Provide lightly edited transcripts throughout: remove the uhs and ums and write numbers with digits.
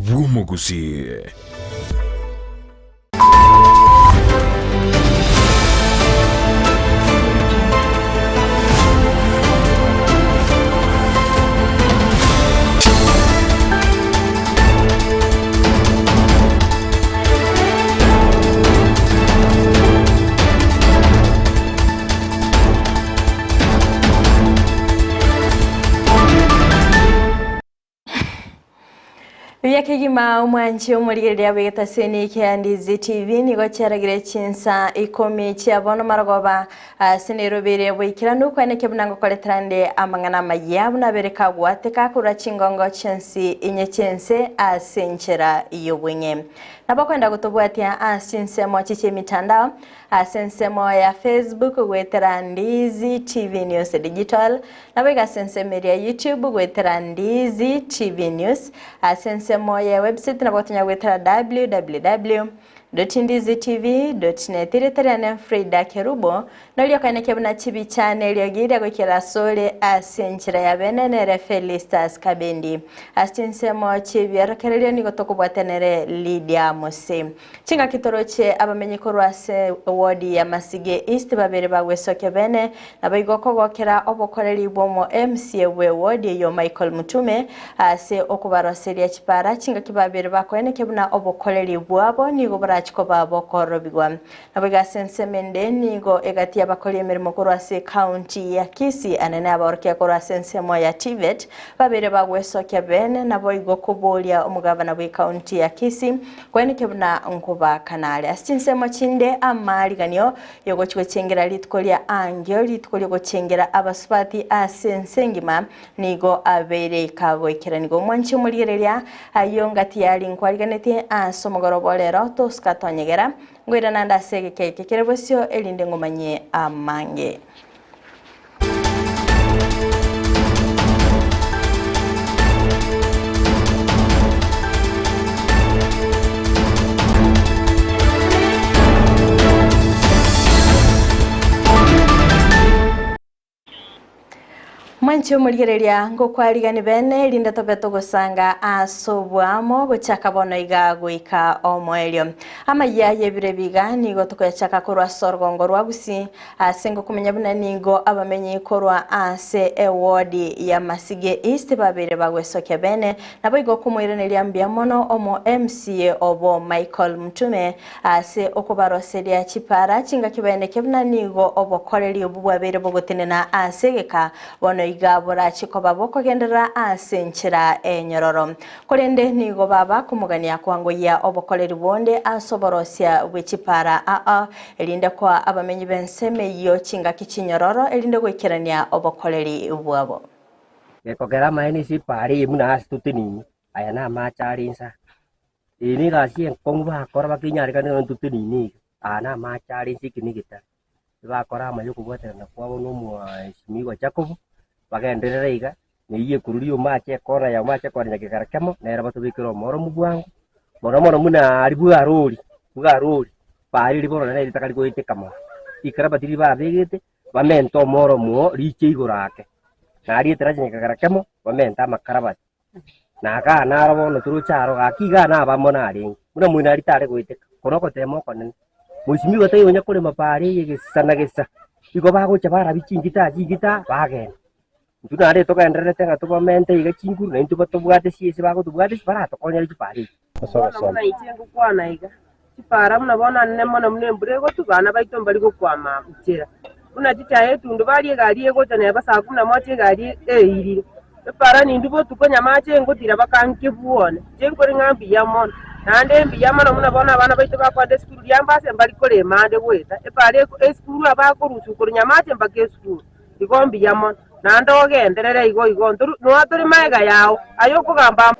bw'omu Gusii. Yakigima umwanchi umurigereria begetaseni ke Ndizi TV nigo cyaragire CHINSA IKOMI cyabona maragoba sinerobere bwikiranu kwane kebunango koletrande amangana mayabu nabereka gwateka kura cingongo chensi inyechense asenchera iyo bwenye nabakwenda gutubwatia asinsemo chiche mitandao asensemo ya Facebook gwetera Ndizi TV News Digital nabega sensemo ya YouTube gwetera Ndizi TV News asensemo ya website nabakwenda gwetera www.ndizitv.net iritarana FRIDAH KERUBO nolyo kane kebuna chibi channel yogira gukira sole asenchira ya benenere Felistas Kabendi asinsemo chibyaro kerelyo nigo tokubwatenere LYDIA MOSE chinga kitoroche abamenyikorwa se wodi ya Masige East babere bagwesoke bene nabayigoko gokera obokoreri bwomo MCA we wodi yo Michael Mutume ase okubaroseria chipara chinga kibabere bakwene kebuna obokoreri bwabo nigo barachiko babo korobigwa nabaga sensemende nigo egati abakoli emirimo korwase county ya Kisii anene abarke korwase nsemo ya TVET babere bagwesoke bene naboyigo kubolia omugabana we county ya Kisii kwene kebuna nkuba kanale asinsemo chinde amaliganyo yogo chwechengera litkolia angyo litkolia gochengera abasupati asensengima nigo abere kagwekera nigo mwanchi muligereria ayongati yali nkwaliganete asomogorobolero toskatonyegera ngwira nanda sege keke kerebosio elinde ngomanye amange Mwanchi umurigereria ngo kwaligani bene linda tobeto gusanga asobwamo gochaka bono iga gwika omwelyo AMAYIA yebire biga nigo tokoyachaka korwa sorgongo rwa Gusii asengo kumenya buna nigo abamenyi korwa ase ewodi ya Masige East babere bagwesoke bene nabo igo kumwireneria mbiamono omo MCA obo Michael Mutume ase okubaroseria chipara chinga kibene kebuna nigo obokoreri obubwabere bogotenena asegeka bono igabura chikoba boko gendera asenchira enyororo kolende nigo baba kumugania kwango ya obokoleri bonde asoborosia wechipara elinde kwa abamenyi benseme yo chinga kichinyororo elinde gwikirania obokoleri bwabo ekogera maini si pari muna astutinini aya na macharinsa ini gasi engkongba korba kinyari kan tutinini ana macharinsi kinigita bakora amayuko bwatera kwa no mu simiwa jakobo bagenderera iga niye kururiyo mache kora ya mache kora nyakikarakamo nera batubikiro moro mubwangu moro muna aribu arori pari liboro na itakali ko itekamo ikara batiri ba begete bamento moro mu riche igorake nari teraje nyakikarakamo bamenta makarabati naga narabo no turu charo akiga na bamona ari muna muna ari tare ko iteka konoko temo konen musimi batayo nyakore mapari yegesana gesa iko bago chabara bichingita bagen tunare toka endere tenga tuba mente iga chinguru na intuba tubwate siese bago tubwate barato konya chipari na ichengu kwana iga chipara muna bona nemo na mnembure go tubana baito mbali go kwama uchera kuna chicha yetu ndo bali gari go tane basa kuna moche gari iri para ni ndubo tukonya mache ngotira bakanke buone jengo ringambi ya mon nande mbi ya mana muna bona bana baito bakwande skuru yambase mbali kole mande weta pare skuru abakorusu kunya mache mbake skuru igombi ya mon nando genderere igo no maiga yao ayoko gamba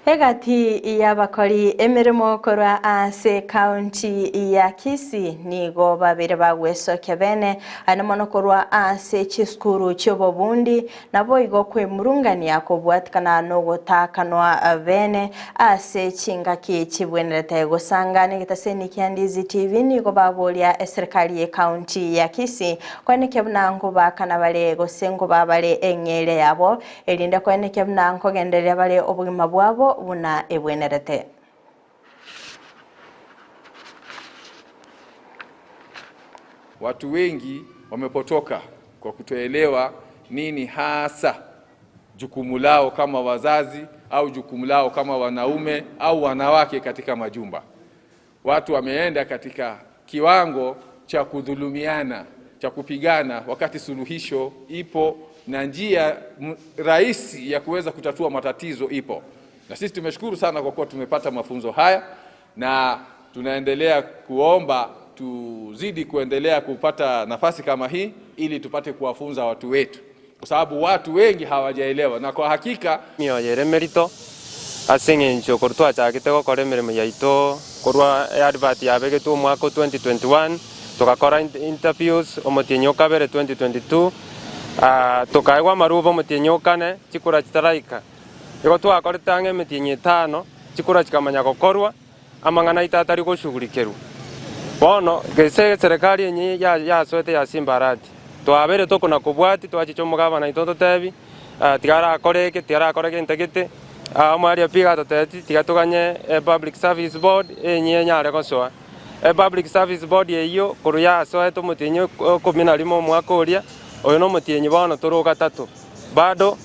Egati ya bakori emirimo korwa ase county ya Kisii nigo babere bagwesoke bene anamono korwa ase chiskuru chobobundi nabo igo kwe murungani yakobwatikana no gotakanwa bene ase chingaki chibwenerete gosangane gitaseni kyandizi TV nigo babolia serikali ya county ya Kisii kwane kebnango bakana bale gosengo babale engere yabo elinde kwane kebnango genderere bale obugima bwabo buna ebwenerete. Watu wengi wamepotoka kwa kutoelewa nini hasa jukumu lao kama wazazi au jukumu lao kama wanaume au wanawake katika majumba. Watu wameenda katika kiwango cha kudhulumiana, cha kupigana, wakati suluhisho ipo na njia rahisi ya kuweza kutatua matatizo ipo. Na sisi tumeshukuru sana kwa kuwa tumepata mafunzo haya, na tunaendelea kuomba tuzidi kuendelea kupata nafasi kama hii ili tupate kuwafunza watu wetu, kwa sababu watu wengi hawajaelewa. Na kwa hakika mioyere merito asengencho kortwa chakite gukora emirimo yaito korwa advert yabegetwo mwaka 2021 tukakora interviews omotienyo kabere 2022 tukaigwa marubo omotienyo kane chikura chitaraika igo twakoretange emitienyo 5 chikura chikamanya gokorwa amang'ana itatari gushughulikeru bono gese serikali enyi yasoete yasimbarati twabere tokona kubwati twachichomoga na itoto tebi tigara koreke integete amaria piga toteti tigatuganye public service board enye nyare gosoa public service board eyo koruya soete mutinyo komina limo mwakoria oyo no mutinyi bono turuga 3 bado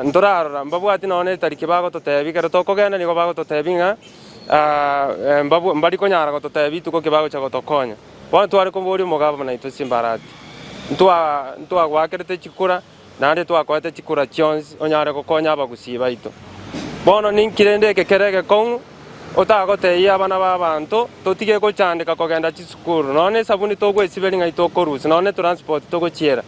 ndorarora mbabwati none tariki bago totebi kero tokogenda nigo bago totebinga mbari konyara gototebi tuko kibago cha gotokonya bono twari kumburi mugaba na ito simbarati ntwa gwakerete chikura nande twakwete chikura chionzi onyare gokonya abagusii baito bono ninkirende kekerege kongu otagoteia abana babantu totige gochandika kogenda chisukuru none sabuni togwesiberi ngai tokorusi none transport togochiera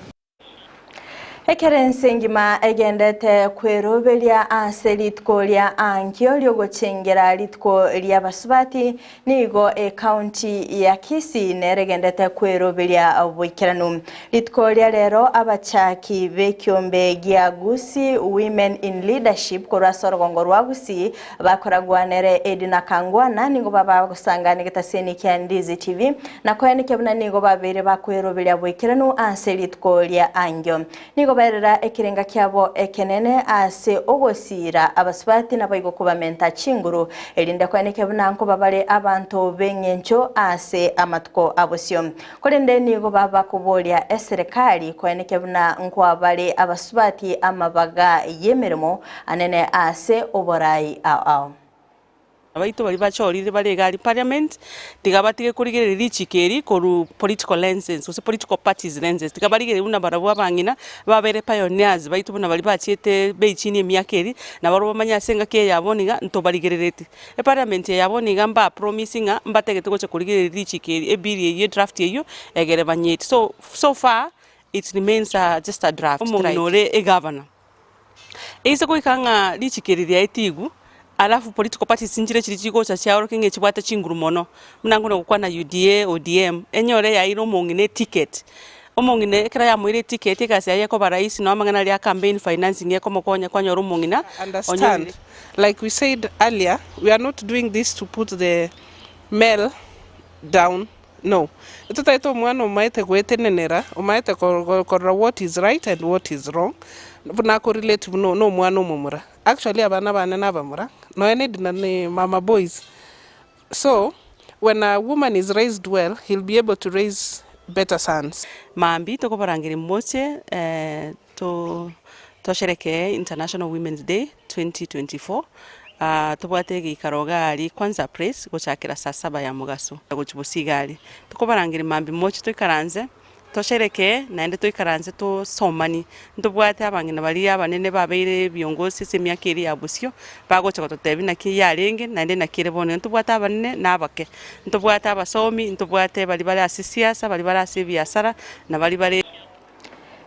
Ekerense ngima egendete kwerobelia ase litko lya ankio lyogochengera litko lya basubati nigo county ya Kisii neregendete kwerobelia obwikiranu litko lya lero abachaki bekyombe gya Gusii Women in Leadership korasorogongo rwa Gusii bakoragwanere Edina Kangwana nigo baba gusangana gitaseni kya Ndizi TV na kwenike buna nigo babere bakwerobelia bwikiranu ase litko lya angio nigo berera ekirenga kyabo ekenene ase ogosira abasubati nabayigo kubamenta chinguru elinde kweneke bunanko babale abantu benyencho ase amatuko abosyo kolende nigo baba kubolia eserikali kweneke buna nkwabale abasubati amabaga yemeremo anene ase oborai ao abaito bali bachorire bali gali parliament tigabatige kurigere richikeri koru political lenses ose political parties lenses tigabaligere una barabwa bangina babere pioneers baito buna bali bachiete beichini emiakeri na baroba manya senga ke yaboniga ntobaligere parliament yaboniga mba promisinga mbategete goche kurigere richikeri ebiri ye draft yeyo egere banyeti so far it remains just a draft omonore e governor ise kuikanga richikeri ya etigu alafu political parties sinjire chirichiko cha chaoro kinge chibwata chinguru mono mnango no kwa na UDA ODM enyore ya iro mongine ticket omongine kira ya mwire ticket ikasi yako barais no amangana ya campaign financing yako mokonya kwa nyoro mongina understand like we said earlier we are not doing this to put the male down no ito mwana umaite gwetenenera umaite korra what is right and what is wrong na correlate no mwana umumura actually abana bana nabamura no any ni mama boys so when a woman is raised well he'll be able to raise better sons mambi to kobarangire MOSE to shereke International Women's Day 2024 tubwate gikarogali kwanza press gochakira saa 7 ya mugaso gochibusigali tukobarangire mambi mochi twikaranze toshereke naende twikaranze to somani ntubwate abangina bali abanene babeire byongosi semyakeri yabusyo bagocha gototebi naki yarenge naende nakire bone ntubwate abanene nabake ntubwate abasomi ntubwate bali bali asisiasa bali bali asibiasara na bali bali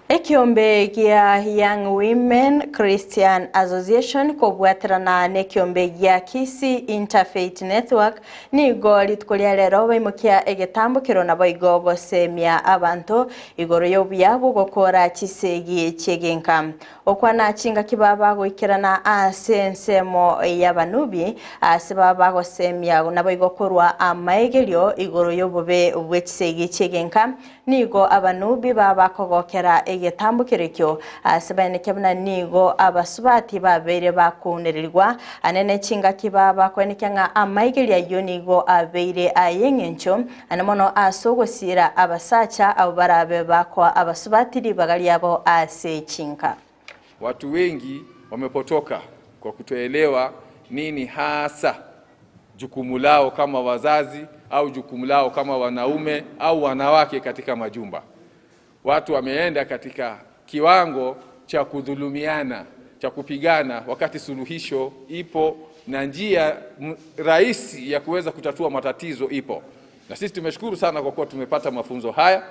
Ekiombe gya Young Women Christian Association kobwaterana nekiombe gya Kisii Interfaith Network nigo litkolya lero baimukya egetambukiro nabo igogo semya abantu igoro yobyabo gokora chisegi chegenka okwana chinga kibaba goikirana asensemo yabanubi asibaba gosemya nabo igokorwa amaegelyo igoro yobobe obwechisegi chegenka nigo abanubi baba kogokera getambukire kyo asibane kebna nigo abasubati babeire bakunerirwa anene chinga kibaba kwenekanga amaigeria yonigo abeire ayengencho anamono asogosira abasacha abo barabe bakwa abasubatiri bagali abo ase chinga. Watu wengi wamepotoka kwa kutoelewa nini hasa jukumu lao kama wazazi au jukumu lao kama wanaume au wanawake katika majumba. Watu wameenda katika kiwango cha kudhulumiana, cha kupigana, wakati suluhisho ipo na njia rahisi ya kuweza kutatua matatizo ipo. Na sisi tumeshukuru sana kwa kuwa tumepata mafunzo haya,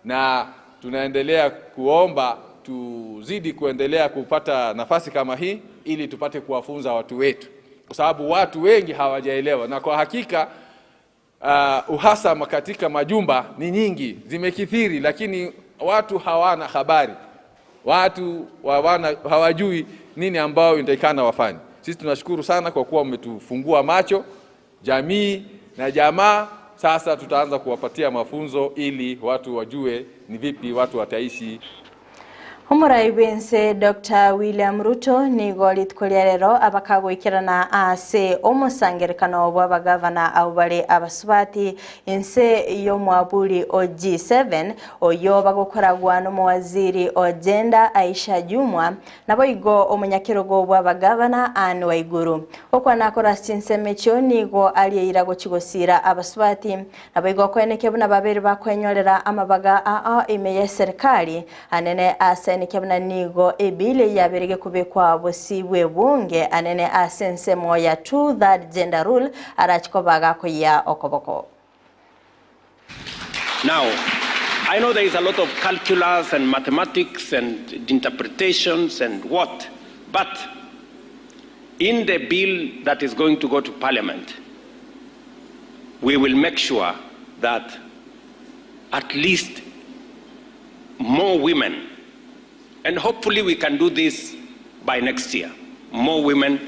na tunaendelea kuomba tuzidi kuendelea kupata nafasi kama hii ili tupate kuwafunza watu wetu, kwa sababu watu wengi hawajaelewa. Na kwa hakika uhasama katika majumba ni nyingi, zimekithiri, lakini watu hawana habari, watu hawajui nini ambao inatakikana wafanye. Sisi tunashukuru sana kwa kuwa umetufungua macho jamii na jamaa. Sasa tutaanza kuwapatia mafunzo ili watu wajue ni vipi watu wataishi. Umurai wense Dr. William Ruto ni golit kuliarero abakagwikirana ase omusangerekano bw'abagavana abale abasubati inse yo mwabuli o G7 oyo bagokoragwa no muwaziri o gender Aisha Jumwa nabo igo omunyakirogo bw'abagavana Anne Waiguru okwana kora CHINSA mecho nigo aliira gukigosira abasubati nabo igo kweneke buna babiri bakwenyorera amabaga ime serikali anene ase kebna nigo ebile yaberege kubekwa bosibwe bunge anene asense moya 2 gender rule arachikobaga ko ya okoboko. Now, I know there is a lot of calculus and mathematics and interpretations and what, but in the bill that is going to go to Parliament, we will make sure that at least more women, and hopefully we can do this by next year, more women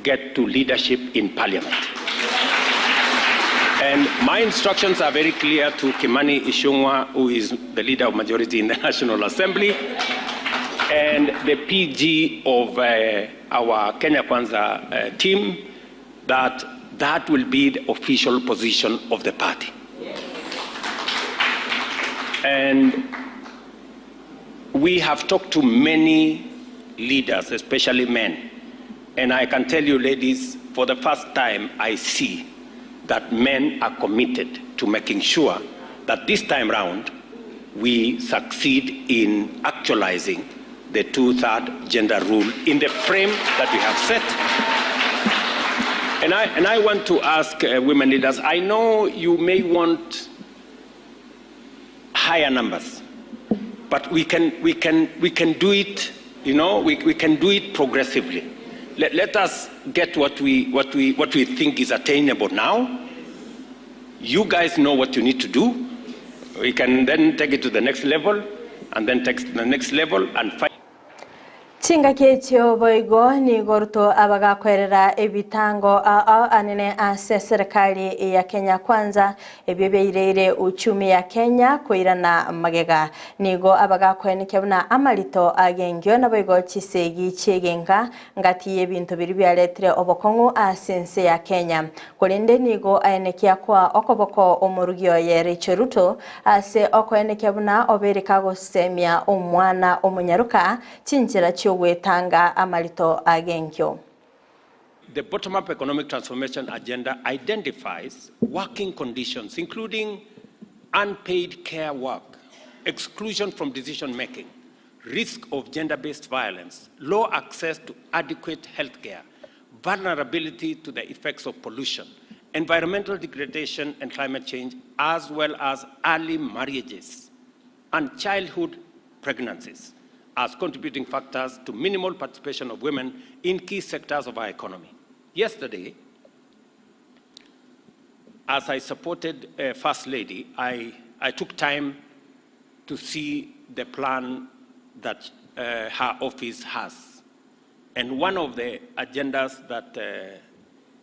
get to leadership in Parliament. And my instructions are very clear to Kimani Ichung'wah, who is the leader of majority in the National Assembly, and the PG of our Kenya Kwanza team, that will be the official position of the party. And we have talked to many leaders, especially men, and I can tell you, ladies, for the first time, I see that men are committed to making sure that this time round, we succeed in actualizing the 2/3 gender rule in the frame that we have set. And I want to ask women leaders, I know you may want higher numbers, but we can do it, you know, we can do it progressively. Let us get what we think is attainable now. You guys know what you need to do. We can then take it to the next level, and then take it to the next level and fight. Chinga ketio boigo ni gorto abaga kwerera ebitango anene ase serikali ya Kenya Kwanza ebibeirere uchumi ya Kenya koirana magega nigo abaga kwenekebuna amalito agengyo na boigo chisegi chegenga ngati ebintu biri byaletre obokongu asense ya Kenya kolinde nigo aenekia kwa okoboko omurugyo yere Ruto ase okoenekebuna obereka gosemia omwana omunyaruka chinjira wetanga amalito agenkyo. The bottom-up economic transformation agenda identifies working conditions, including unpaid care work, exclusion from decision-making, risk of gender-based violence, low access to adequate health care, vulnerability to the effects of pollution, environmental degradation and climate change, as well as early marriages and childhood pregnancies, as contributing factors to minimal participation of women in key sectors of our economy. Yesterday, as I supported First Lady, I took time to see the plan that her office has. And one of the agendas that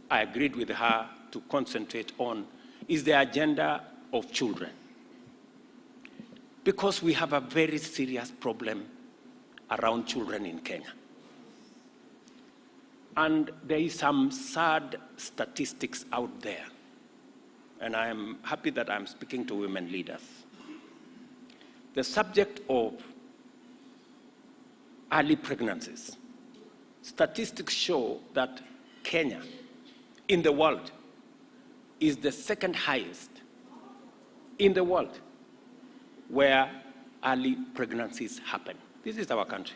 I agreed with her to concentrate on is the agenda of children. because we have a very serious problem around children in Kenya. And there is some sad statistics out there, and I am happy that I'm speaking to women leaders. The subject of early pregnancies. Statistics show that Kenya, in the world, is the second highest in the world where early pregnancies happen. This is our country.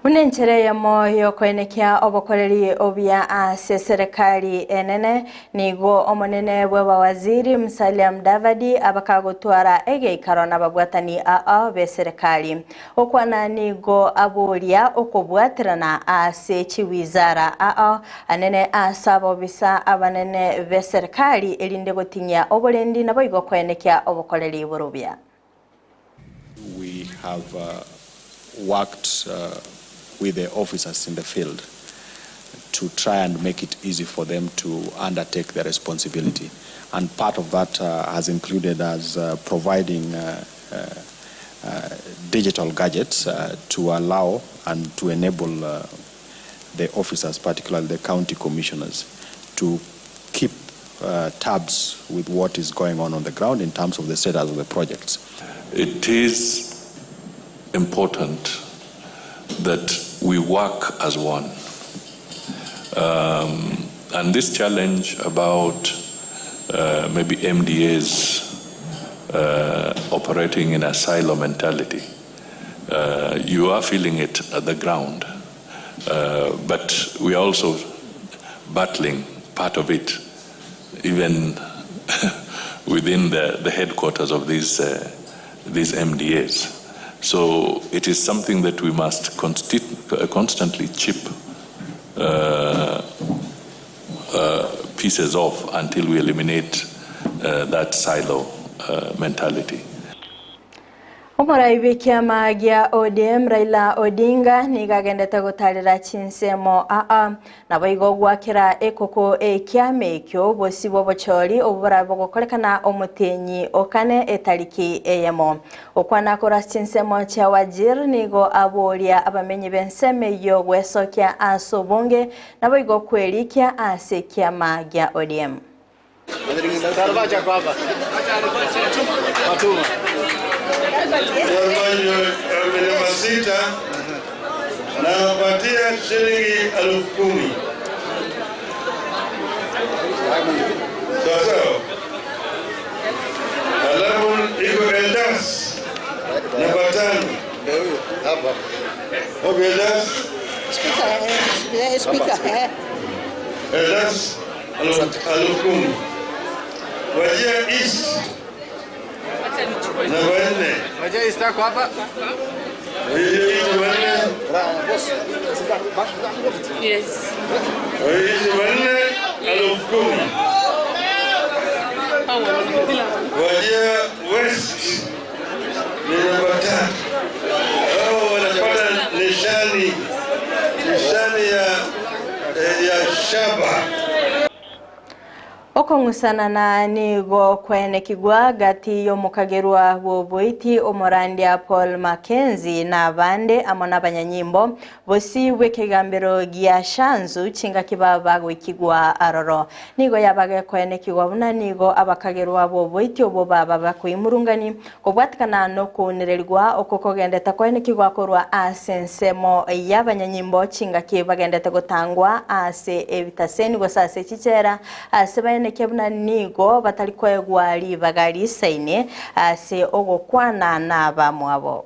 Munenchere ya moyo kwenekea obokoreri obya ase serikali enene nigo omonene bwa waziri Musalia Mudavadi abakagotwara egeikaro n'ababwatani be serikali okwana nigo aburia okobwatirana ase chiwizara anene asabo bisa abanene be serikali elinde gotinya oborendi nabo igo kwenekea obokoreri borobya. We have worked with the officers in the field to try and make it easy for them to undertake their responsibility. And part of that has included us providing digital gadgets to allow and to enable the officers, particularly the county commissioners, to keep tabs with what is going on the ground in terms of the status of the projects. It is important that we work as one. And this challenge about maybe MDAs operating in a silo mentality, you are feeling it at the ground. But we are also battling part of it, even within the headquarters of these MDAs. So it is something that we must constantly chip pieces off until we eliminate that silo mentality. Omoraibe kiama gya ODM Raila Odinga nigagendete gutarira chinsemo nabo igogwakira ekoko ekiame ekyo bosi bobochori obura bogokorekana omutenyi okane etariki eyemo okwana kora chinsemo cha wajir nigo aboria abamenyi benseme yo gwesokya asobonge nabo igokwerikia ase kiama gya ODM. Masita na wapatia shilingi 10,000. Sawa. Alafu iko Eldas na batano. Hapa. Okay, Eldas. Speaker. Eldas 10,000. Wajia East. Na wanne. Wajia East ako hapa. Yes. Wajia West ni namba 3. Hao wanapata nishani ya shaba. Okongusana na nigo kwene kigwa gati yo mukagerwa boboiti omorandia Paul Mackenzie na bande amona banyanyimbo bosi wekegambero gya shanzu chinga kibaba gwikigwa aroro nigo yabage kwene kigwa buna nigo abakagerwa boboiti obo baba bakwimurungani obwatikana no kunererwa okokogendeta kwene kigwa korwa asensemo y'abanyanyimbo chinga kibagendeta gotangwa ase ebitaseni gosase chichera ase nekebuna nigo batali kwegwali bagali saine ase ogokwana naba mwabo.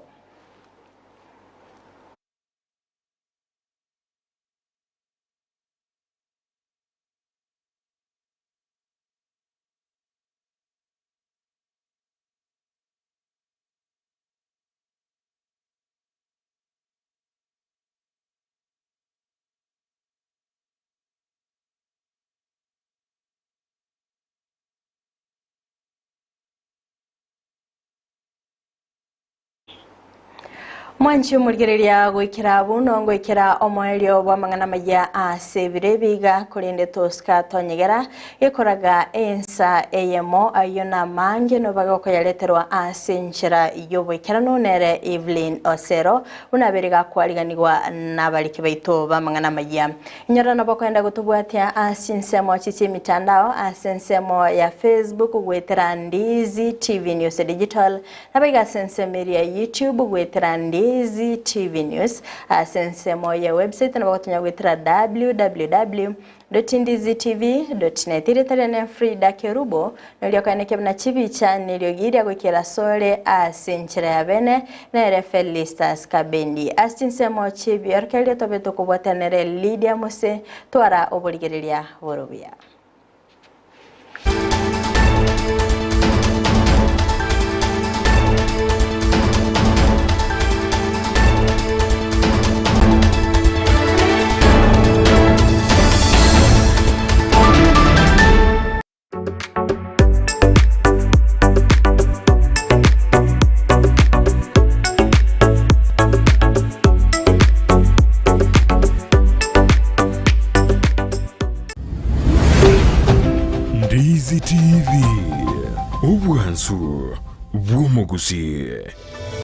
Mwanchi umurigereria gwikira buno gwikira omwelio bwa mangana maya asebire biga kurinde toska tonyegera ikoraga ensa eyemo ayona mange no bagoko yaleterwa asenchera yobwikira nonere Evelyn Osero unaberiga kwariganirwa nabaliki baito ba mangana maya nyara nabo kwenda gutubwatia asinsemo chichi mitandao asensemo ya Facebook gwetera Ndizi TV News Digital nabiga sensemo ya YouTube gwetera Ndizi TV News asensemo ya website na bakotonya gwetera www.ndizitv.net iritarene FRIDAH KERUBO nilio kaneke na chibi chane nilio giria gwikira sole asenchera ya bene na Felistas Kabendi asinsemo chibi orkelio tobeto kubwatanere LYDIA MOSE twara oboligereria borobia. Ndizi TV, ubwansu bw'omu Gusii.